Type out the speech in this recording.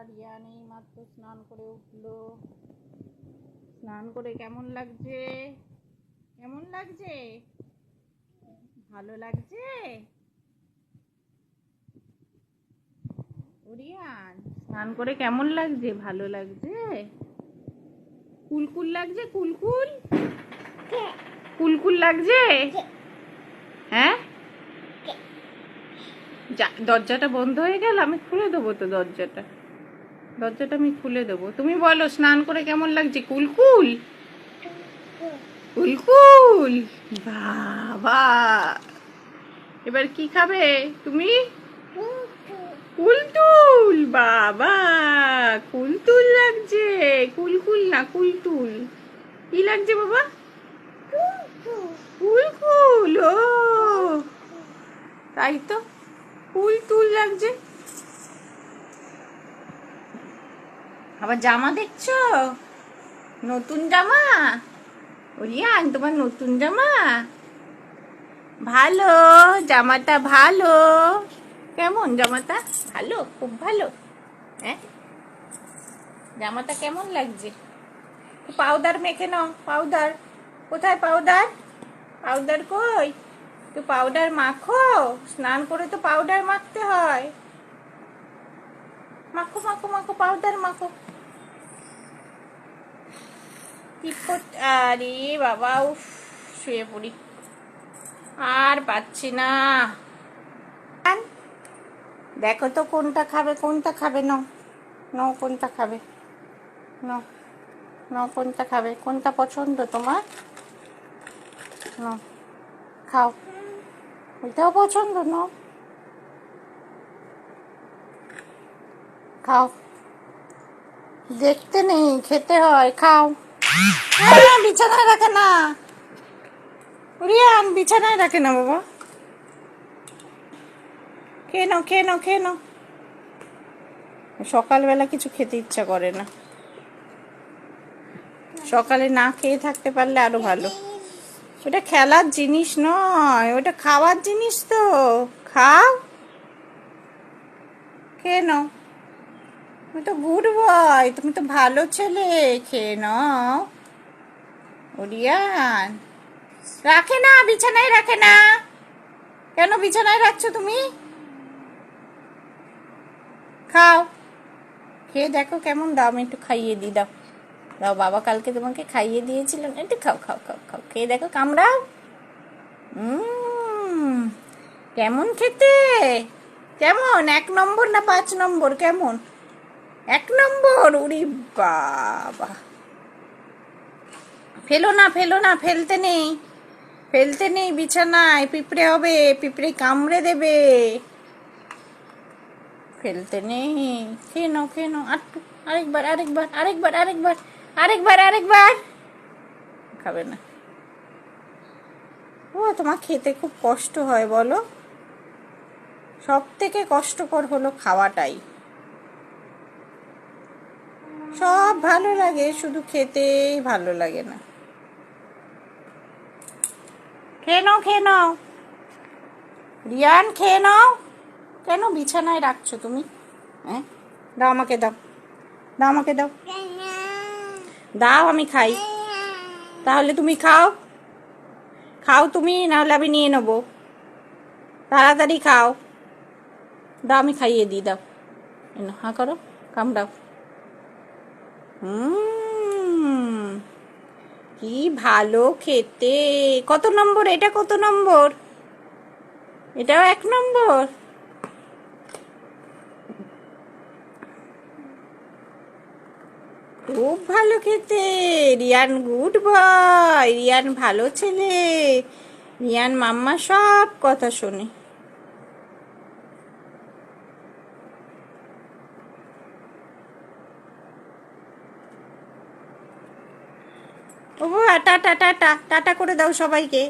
রিয়ান এই মাত্র স্নান করে উঠলো। স্নান করে কেমন লাগছে? কেমন লাগছে? ভালো লাগছে? রিয়ান স্নান করে কেমন লাগছে? ভালো লাগছে? কুলকুল লাগছে? কুলকুল কুলকুল লাগছে? হ্যাঁ, দরজাটা বন্ধ হয়ে গেল, আমি খুলে দেবো তো দরজাটা। দরজাটা আমি খুলে দেবো। তুমি বলো স্নান করে কেমন লাগছে? কুলকুল কুলকুল। বাবা, এবার কি খাবে তুমি? কুলতুল। বাবা, কুলতুল লাগছে, কুলকুল না কুলতুল। কি লাগছে বাবা? কুলকুল। ও তাই তো, কুলতুল লাগছে। আবার জামা দেখছো? নতুন জামা? রিয়ান তোমার নতুন জামা? ভালো, জামাটা ভালো। কেমন জামাটা? ভালো, খুব ভালো। হ্যাঁ, জামাটা কেমন লাগছে? পাউডার মেখে নাও। পাউডার কোথায়? পাউডার, পাউডার কই? তো পাউডার মাখো। স্নান করে তো পাউডার মাখতে হয়। মাখো মাখো মাখো, পাউডার মাখো। আরে বাবা, উফ, শুয়ে পড়ি, আর পাচ্ছি না। দেখো তো কোনটা খাবে, কোনটা খাবে? নাও নাও, কোনটা খাবে? নাও নাও, কোনটা খাবে? কোনটা পছন্দ তোমার? নাও, খাও। ওইটাও পছন্দ? নাও, খাও। দেখতে নেই, খেতে হয়, খাও। বিছানায় রাখে না রিয়ান, বিছানায় রাখে না বাবা। খেয়ে নাও, খেয়ে নাও, খেয়ে নাও। সকালবেলা কিছু খেতে ইচ্ছা করে না। সকালে না খেয়ে থাকতে পারলে আরো ভালো। ওটা খেলার জিনিস নয়, ওটা খাওয়ার জিনিস তো। খাও, খেয়ে নাও। তুমি তো গুড বয়, তুমি তো ভালো ছেলে। খেয়ে নাও। ওরিয়ান রাখে না, বিছানায় রাখে না। কেন বিছানায় রাখছো তুমি? খাও, খেয়ে দেখো কেমন। দাও, আমি একটু খাইয়ে দিই। দাও দাও, বাবা কালকে তোমাকে খাইয়ে দিয়েছিলেন। একটু খাও খাও খাও খাও, খেয়ে দেখো, কামড়াও। কেমন খেতে? কেমন? 1 নম্বর না 5 নম্বর? কেমন? 1 নম্বর। উরি বাবা, ফেলো না, ফেলো না, ফেলতে নেই, ফেলতে নেই বিছানায়। পিঁপড়ে হবে, পিঁপড়ে কামড়ে দেবে। ফেলতে নেই। খেয়ে নাও, খেয়ে নাও। আরেকবার, আরেকবার, আরেকবার, আরেকবার, আরেকবার, আরেকবার। খাবে না। ও, তোমার খেতে খুব কষ্ট হয় বলো? সব থেকে কষ্টকর হলো খাওয়াটাই। সব ভালো লাগে, শুধু খেতেই ভালো লাগে না। খেয়ে নাও, খেয়ে নাও রিয়ান, খেয়ে নাও। কেন বিছানায় রাখছো তুমি? হ্যাঁ, দাও আমাকে, দাও দাও, আমাকে দাও। দাও, আমি খাই। তাহলে তুমি খাও, খাও তুমি, নাহলে আমি নিয়ে নেবো। তাড়াতাড়ি খাও। দাও, আমি খাইয়ে দিই। দাও, হ্যাঁ করো, কামড়াও। কি ভালো খেতে। কত নম্বর এটা? কত নম্বর? এটাও 1 নম্বর। খুব ভালো খেতে। রিয়ান গুড বয়, রিয়ান ভালো ছেলে। রিয়ান মাম্মা সব কথা শোনে। ও, টাটা টাটা টাটা করে দাও সবাইকে।